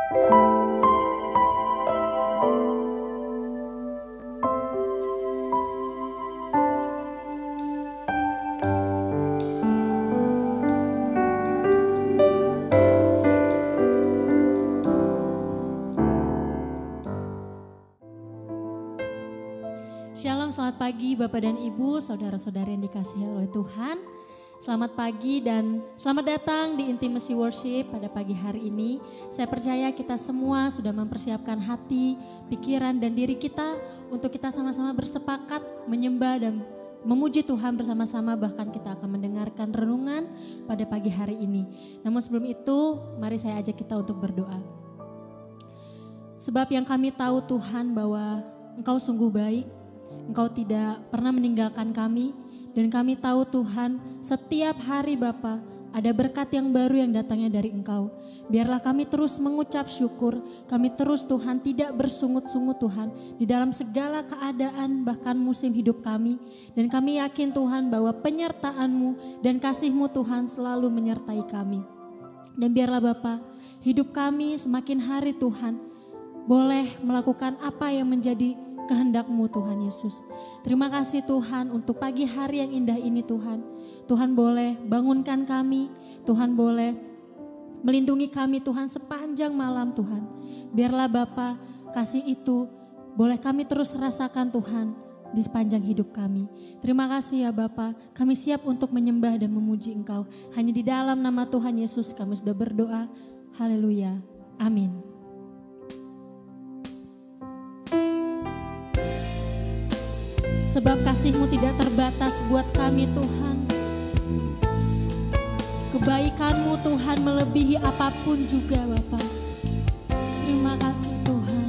Shalom, selamat pagi Bapak dan Ibu, saudara-saudari yang dikasihi oleh Tuhan. Selamat pagi dan selamat datang di Intimacy Worship pada pagi hari ini. Saya percaya kita semua sudah mempersiapkan hati, pikiran dan diri kita untuk kita sama-sama bersepakat menyembah dan memuji Tuhan bersama-sama, bahkan kita akan mendengarkan renungan pada pagi hari ini. Namun sebelum itu, mari saya ajak kita untuk berdoa. Sebab yang kami tahu Tuhan bahwa Engkau sungguh baik, Engkau tidak pernah meninggalkan kami, dan kami tahu Tuhan setiap hari Bapa ada berkat yang baru yang datangnya dari Engkau. Biarlah kami terus mengucap syukur, kami terus Tuhan tidak bersungut-sungut Tuhan di dalam segala keadaan bahkan musim hidup kami. Dan kami yakin Tuhan bahwa penyertaan-Mu dan kasih-Mu Tuhan selalu menyertai kami. Dan biarlah Bapa hidup kami semakin hari Tuhan boleh melakukan apa yang menjadi kehendak-Mu Tuhan Yesus. Terima kasih Tuhan untuk pagi hari yang indah ini Tuhan. Tuhan boleh bangunkan kami, Tuhan boleh melindungi kami Tuhan sepanjang malam Tuhan. Biarlah Bapa kasih itu boleh kami terus rasakan Tuhan di sepanjang hidup kami. Terima kasih ya Bapa, kami siap untuk menyembah dan memuji Engkau. Hanya di dalam nama Tuhan Yesus kami sudah berdoa. Haleluya. Amin. Sebab kasih-Mu tidak terbatas buat kami Tuhan. Kebaikan-Mu Tuhan melebihi apapun juga Bapa. Terima kasih Tuhan.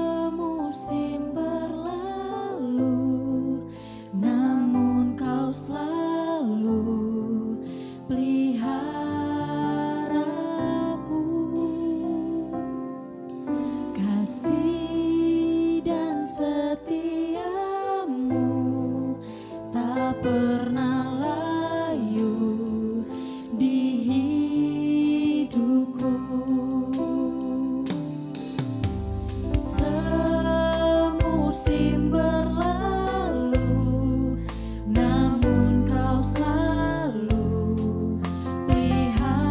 Semusim berlalu, namun Kau selalu peliharaku. Kasih dan setia-Mu tak pernah layu di hidupku. Semusim berlalu, namun Kau selalu peliharaku.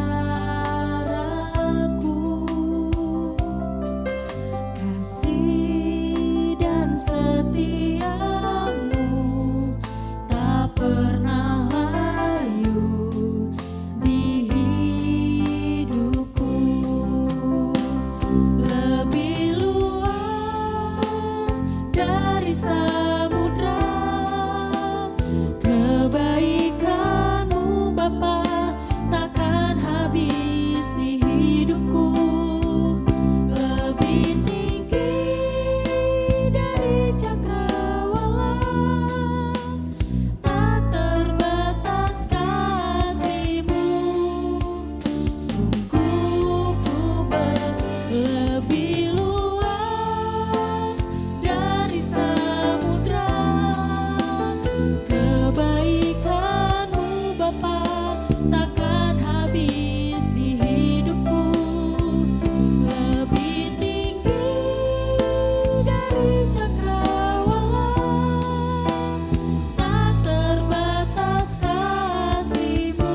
Kasih dan setia-Mu tak pernah layu di hidupku. Lebih luas dari samudra kebaikan-Mu Bapa takkan habis di hidupku. Lebih tinggi dari cakrawala, tak terbatas kasih-Mu. Sungguh ku lebih luas dari samudra. Kebaikan-Mu Bapa takkan habis di hidupku. Lebih tinggi dari cakrawala, tak terbatas kasih-Mu.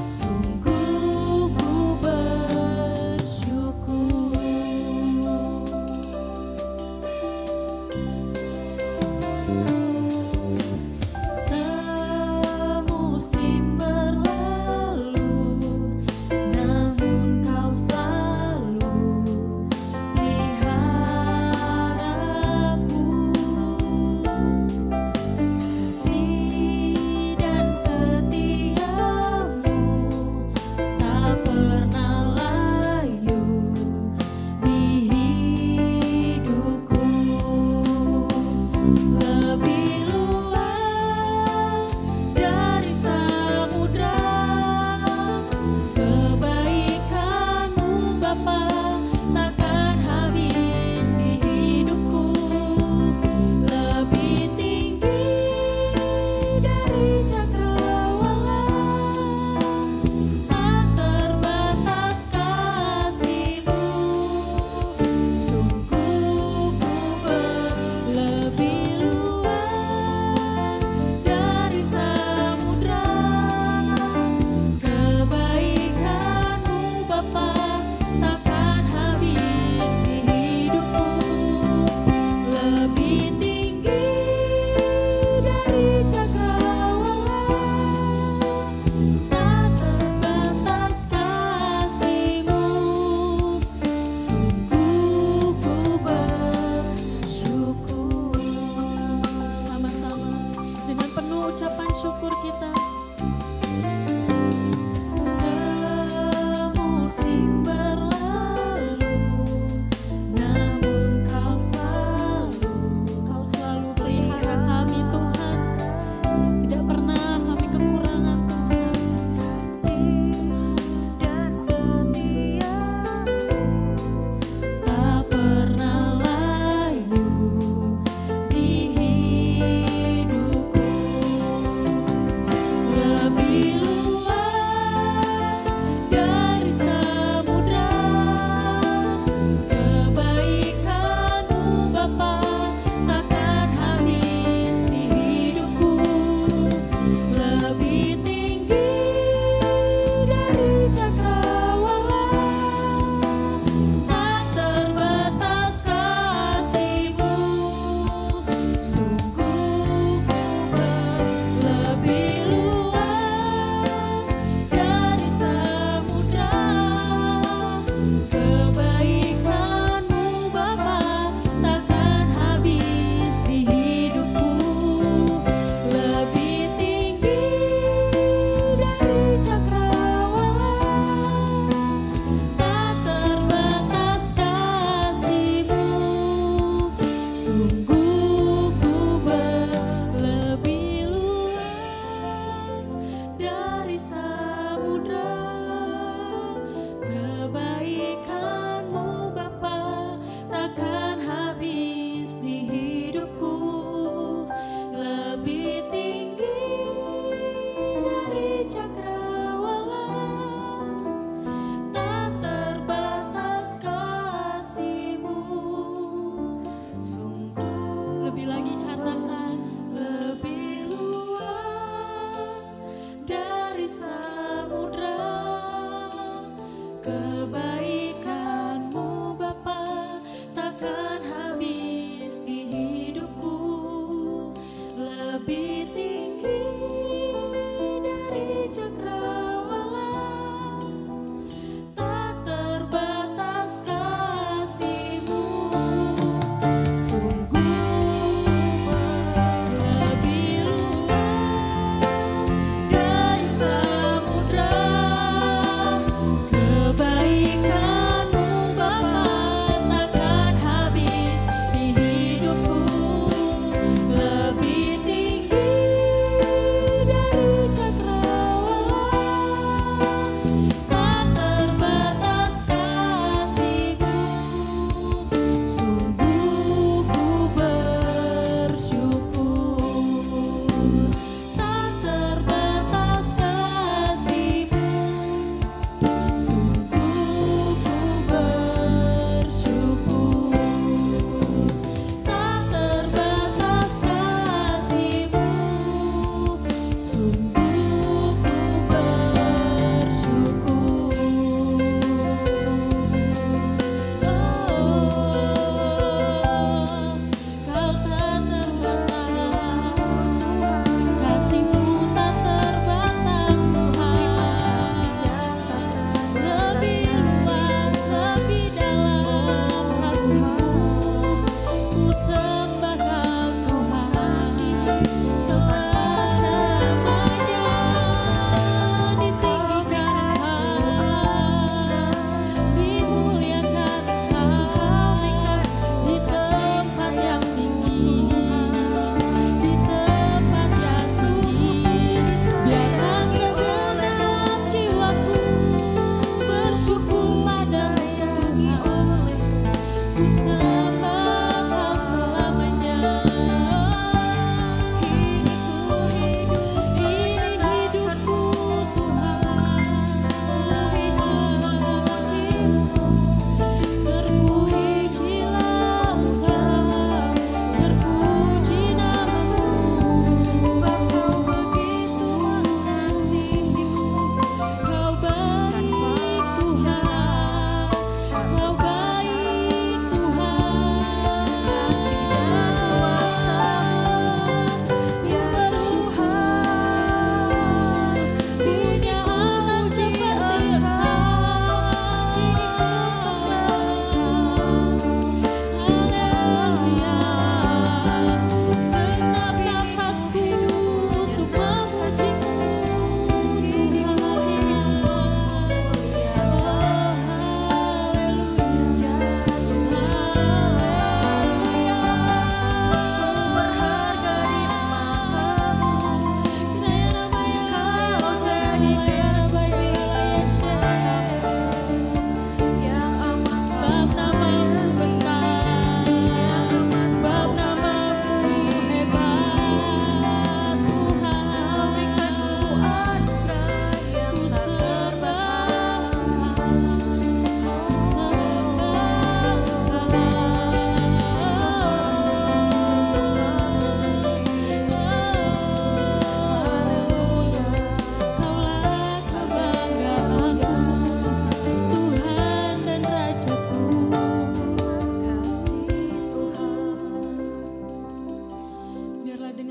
Sungguh ku bersyukur. Semusim berlalu, namun Kau selalu peliharaku. Kasih dan setia-Mu tak pernah layu di hidupku. Lebih luas dari samudra kebaikan-Mu Bapa takkan habis di hidupku.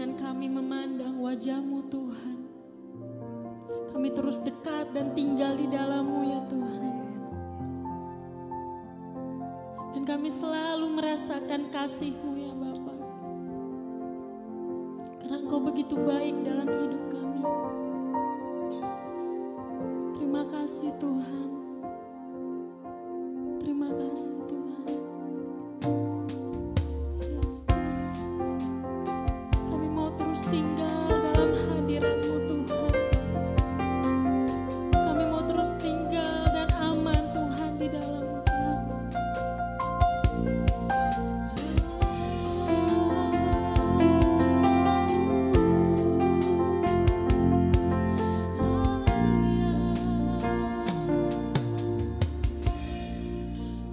dengan kami memandang wajah-Mu Tuhan. Kami terus dekat dan tinggal di dalam-Mu ya Tuhan. Dan kami selalu merasakan kasih-Mu ya Bapa. Karena Engkau begitu baik dalam hidup kami. Terima kasih Tuhan. Terima kasih Tuhan. Yes, kami mau terus tinggal dalam hadirat-Mu Tuhan. Kami mau terus tinggal dan aman Tuhan di dalam Engkau.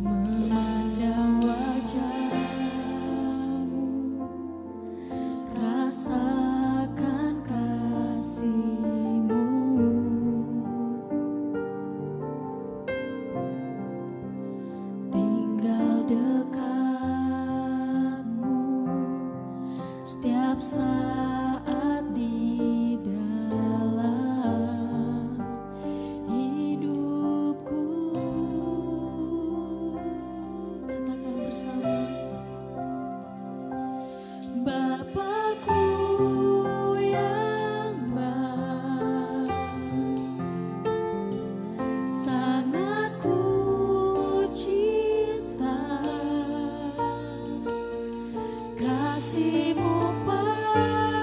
Memandang wajah-Mu, rasakan kasih-Mu, tinggal dekat-Mu setiap saat di dalam hidupku. Katakan bersama. Bapakku yang baik, sangat ku cinta, kasih-Mu padaku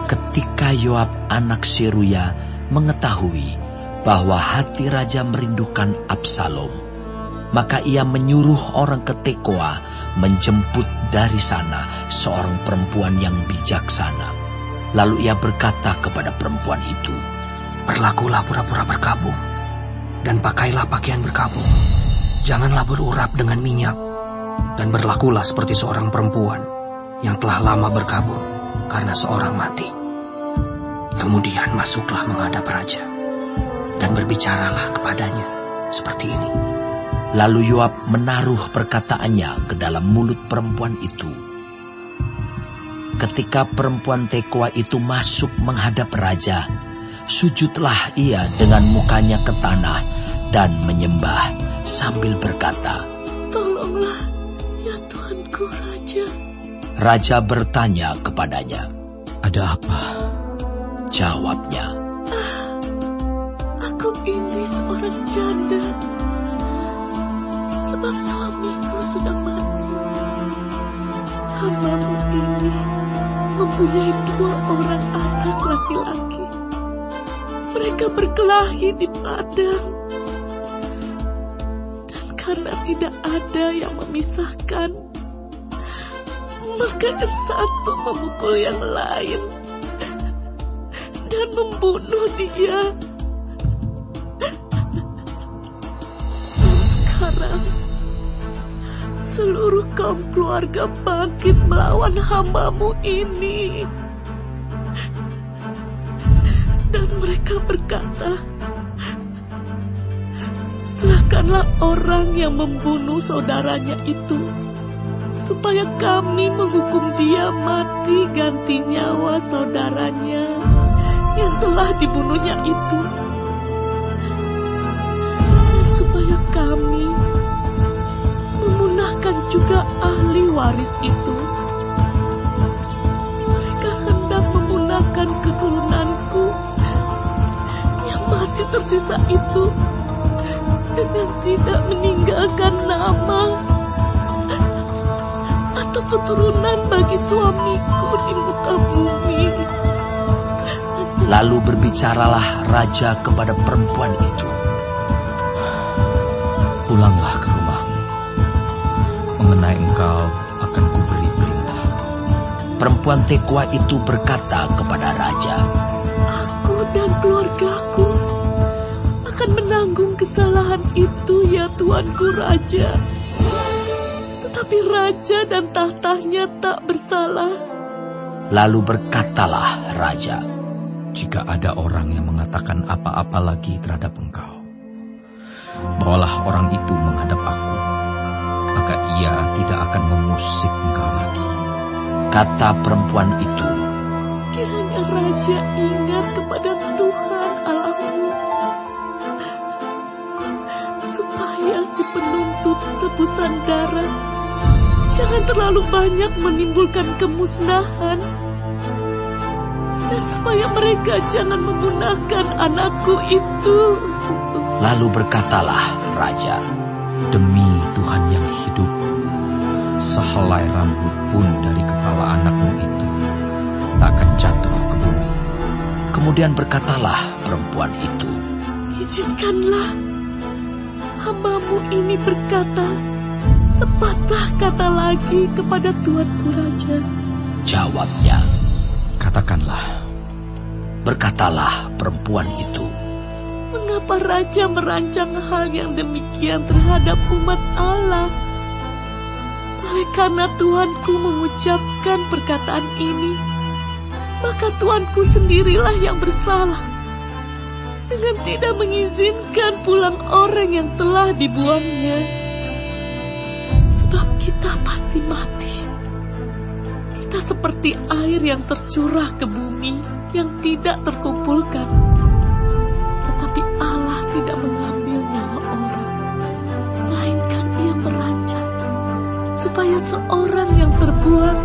Ketika Yoab anak Seruya mengetahui bahwa hati raja merindukan Absalom, maka ia menyuruh orang ke Tekoa menjemput dari sana seorang perempuan yang bijaksana. Lalu ia berkata kepada perempuan itu, "Berlakulah pura-pura berkabung, dan pakailah pakaian berkabung. Janganlah berurap dengan minyak, dan berlakulah seperti seorang perempuan yang telah lama berkabung karena seorang mati. Kemudian masuklah menghadap raja, dan berbicaralah kepadanya seperti ini." Lalu Yoab menaruh perkataannya ke dalam mulut perempuan itu. Ketika perempuan Tekoa itu masuk menghadap raja, sujudlah ia dengan mukanya ke tanah dan menyembah sambil berkata, "Tolonglah, ya Tuanku Raja." Raja bertanya kepadanya, "Ada apa?" Jawabnya, "Aku ini seorang janda, sebab suamiku sudah mati. Hambamu ini mempunyai 2 orang anak laki-laki. Mereka berkelahi di padang. Dan karena tidak ada yang memisahkan, maka yang satu memukul yang lain dan membunuh dia. Sekarang seluruh kaum keluarga bangkit melawan hambamu ini. Dan mereka berkata, serahkanlah orang yang membunuh saudaranya itu, supaya kami menghukum dia mati ganti nyawa saudaranya yang telah dibunuhnya itu. Dan supaya kami memunahkan juga ahli waris itu. Mereka hendak memunahkan keturunanku yang masih tersisa itu dengan tidak meninggalkan nama atau keturunan bagi suamiku di muka bumi." Lalu berbicaralah raja kepada perempuan itu, "Pulanglah ke rumahmu. Mengenai engkau akan kuberi perintah." Perempuan Tekoa itu berkata kepada raja, "Aku dan keluargaku akan menanggung kesalahan itu, ya Tuanku Raja. Tetapi raja dan tahtanya tak bersalah." Lalu berkatalah raja, "Jika ada orang yang mengatakan apa-apa lagi terhadap engkau, bawalah orang itu menghadap aku, maka ia tidak akan mengusik engkau lagi." Kata perempuan itu, Kiranya raja ingat kepada Tuhan Allahmu, supaya si penuntut tebusan darah jangan terlalu banyak menimbulkan kemusnahan, dan supaya mereka jangan menggunakan anakku itu. Lalu berkatalah raja, Demi Tuhan yang hidup, sehelai rambut pun dari kepala anakmu itu tak akan jatuh ke bumi. Kemudian berkatalah perempuan itu, Izinkanlah hambamu ini berkata sepatah kata lagi kepada Tuanku Raja. Jawabnya, Katakanlah. Berkatalah perempuan itu, Mengapa Raja merancang hal yang demikian terhadap umat Allah? Oleh karena Tuanku mengucapkan perkataan ini, maka Tuanku sendirilah yang bersalah dengan tidak mengizinkan pulang orang yang telah dibuangnya. Sebab kita pasti mati. Kita seperti air yang tercurah ke bumi yang tidak terkumpulkan. Tetapi Allah tidak mengambil nyawa orang, melainkan Ia merancang supaya seorang yang terbuang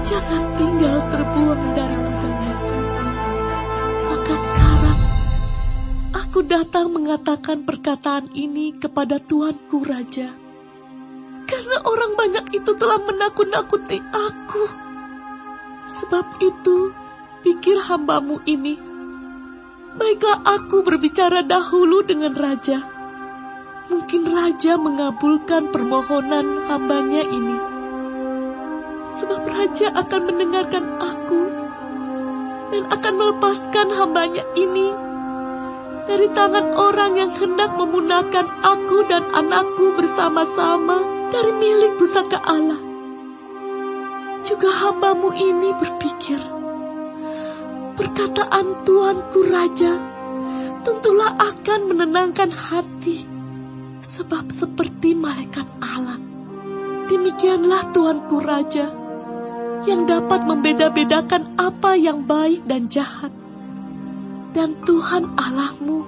jangan tinggal terbuang dari muka-Nya. Maka sekarang aku datang mengatakan perkataan ini kepada Tuanku Raja, karena orang banyak itu telah menakut-nakuti aku. Sebab itu pikir hambamu ini, baiklah aku berbicara dahulu dengan raja. Mungkin raja mengabulkan permohonan hambanya ini. Sebab raja akan mendengarkan aku dan akan melepaskan hambanya ini dari tangan orang yang hendak memunahkan aku dan anakku bersama-sama dari milik pusaka Allah. Juga hambamu ini berpikir, perkataan Tuanku Raja tentulah akan menenangkan hati, sebab seperti malaikat Allah, demikianlah Tuanku Raja yang dapat membeda-bedakan apa yang baik dan jahat. Dan Tuhan Allahmu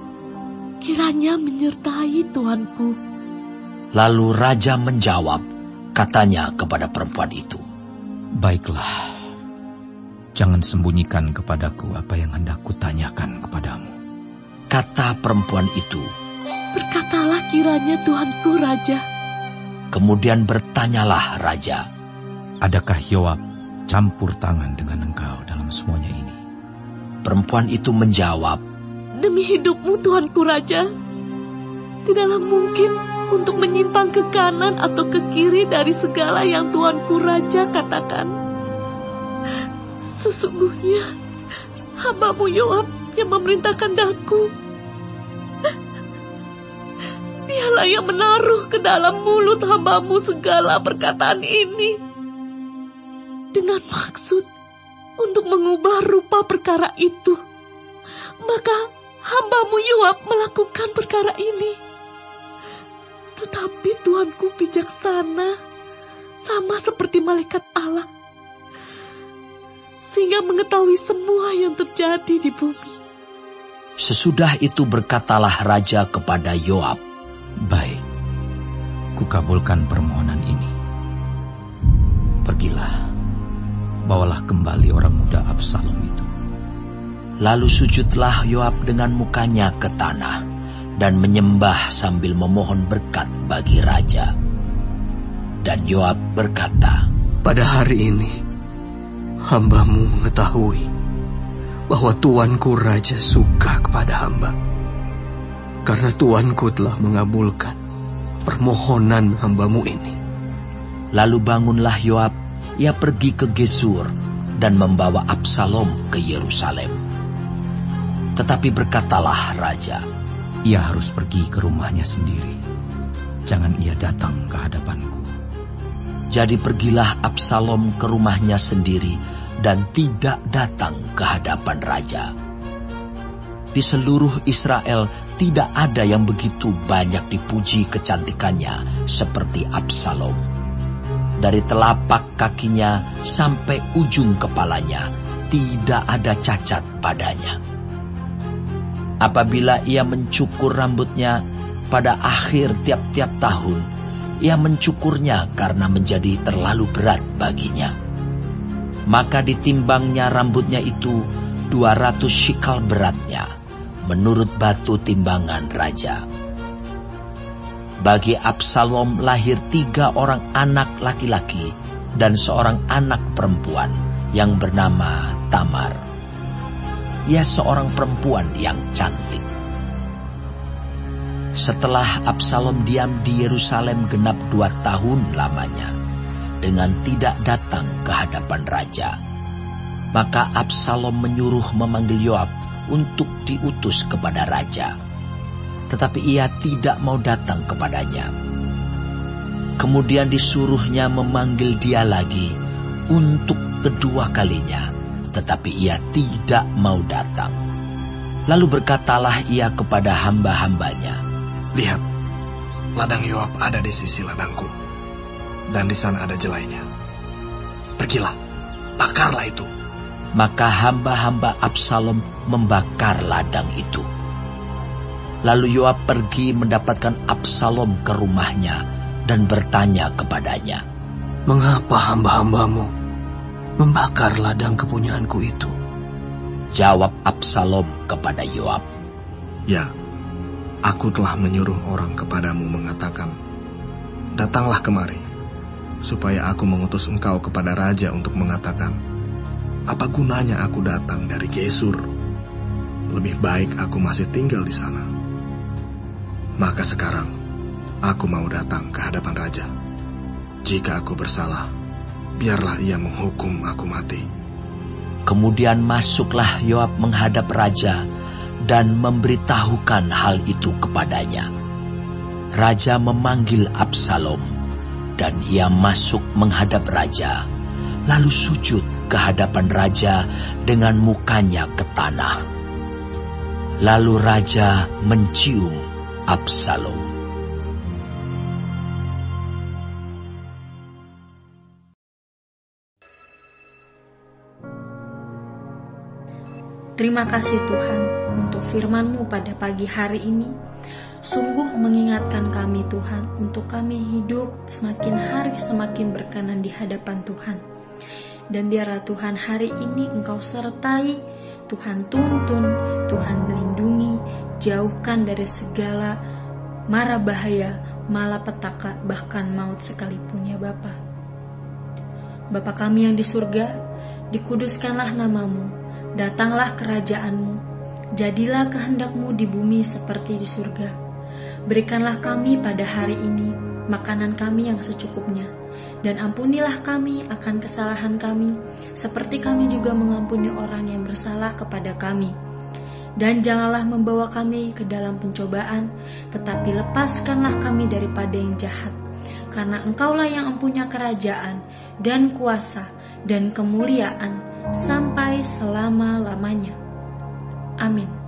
kiranya menyertai Tuanku. Lalu raja menjawab, katanya kepada perempuan itu, baiklah, jangan sembunyikan kepadaku apa yang hendak kutanyakan kepadamu. Kata perempuan itu, berkatalah kiranya Tuanku Raja. Kemudian bertanyalah raja, adakah Yoab campur tangan dengan engkau dalam semuanya ini? Perempuan itu menjawab, demi hidupmu Tuanku Raja, tidaklah mungkin untuk menyimpang ke kanan atau ke kiri dari segala yang Tuanku Raja katakan. Sesungguhnya hambamu Yoab yang memerintahkan daku. Dialah yang menaruh ke dalam mulut hambamu segala perkataan ini, dengan maksud untuk mengubah rupa perkara itu. Maka hambamu Yoab melakukan perkara ini. Tetapi Tuanku bijaksana, sama seperti malaikat Allah, sehingga mengetahui semua yang terjadi di bumi. Sesudah itu berkatalah raja kepada Yoab, baik, kukabulkan permohonan ini. Pergilah, bawalah kembali orang muda Absalom itu. Lalu sujudlah Yoab dengan mukanya ke tanah dan menyembah sambil memohon berkat bagi raja. Dan Yoab berkata, pada hari ini hambamu mengetahui bahwa Tuanku Raja suka kepada hamba, karena Tuanku telah mengabulkan permohonan hambamu ini. Lalu bangunlah Yoab, ia pergi ke Gesur dan membawa Absalom ke Yerusalem. Tetapi berkatalah raja, ia harus pergi ke rumahnya sendiri. Jangan ia datang ke hadapanku. Jadi pergilah Absalom ke rumahnya sendiri dan tidak datang ke hadapan raja. Di seluruh Israel tidak ada yang begitu banyak dipuji kecantikannya seperti Absalom. Dari telapak kakinya sampai ujung kepalanya tidak ada cacat padanya. Apabila ia mencukur rambutnya pada akhir tiap-tiap tahun, ia mencukurnya karena menjadi terlalu berat baginya. Maka ditimbangnya rambutnya itu 200 shikal beratnya, menurut batu timbangan raja. Bagi Absalom lahir 3 orang anak laki-laki dan seorang anak perempuan yang bernama Tamar. Ia seorang perempuan yang cantik. Setelah Absalom diam di Yerusalem genap 2 tahun lamanya, dengan tidak datang ke hadapan raja, maka Absalom menyuruh memanggil Yoab untuk diutus kepada raja. Tetapi ia tidak mau datang kepadanya. Kemudian disuruhnya memanggil dia lagi untuk kedua kalinya, tetapi ia tidak mau datang. Lalu berkatalah ia kepada hamba-hambanya, lihat, ladang Yoab ada di sisi ladangku, dan di sana ada jelainya. Pergilah, bakarlah itu. Maka hamba-hamba Absalom membakar ladang itu. Lalu Yoab pergi mendapatkan Absalom ke rumahnya dan bertanya kepadanya, mengapa hamba-hambamu membakar ladang kepunyaanku itu? Jawab Absalom kepada Yoab, ya, aku telah menyuruh orang kepadamu mengatakan, datanglah kemari, supaya aku mengutus engkau kepada raja untuk mengatakan, Apa gunanya aku datang dari Gesur? Lebih baik aku masih tinggal di sana. Maka sekarang, aku mau datang ke hadapan raja. Jika aku bersalah, biarlah ia menghukum aku mati." Kemudian masuklah Yoab menghadap raja dan memberitahukan hal itu kepadanya. Raja memanggil Absalom, dan ia masuk menghadap raja, lalu sujud ke hadapan raja dengan mukanya ke tanah. Lalu raja mencium Absalom. Terima kasih Tuhan untuk firman-Mu pada pagi hari ini. Sungguh mengingatkan kami Tuhan untuk kami hidup semakin hari semakin berkenan di hadapan Tuhan. Dan biarlah Tuhan hari ini Engkau sertai, Tuhan tuntun, Tuhan melindungi, jauhkan dari segala mara bahaya, malapetaka, bahkan maut sekalipun ya Bapa. Bapa kami yang di surga, dikuduskanlah nama-Mu, datanglah kerajaan-Mu, jadilah kehendak-Mu di bumi seperti di surga. Berikanlah kami pada hari ini makanan kami yang secukupnya, dan ampunilah kami akan kesalahan kami, seperti kami juga mengampuni orang yang bersalah kepada kami. Dan janganlah membawa kami ke dalam pencobaan, tetapi lepaskanlah kami daripada yang jahat. Karena Engkaulah yang mempunyai kerajaan, dan kuasa, dan kemuliaan, sampai selama-lamanya. Amin.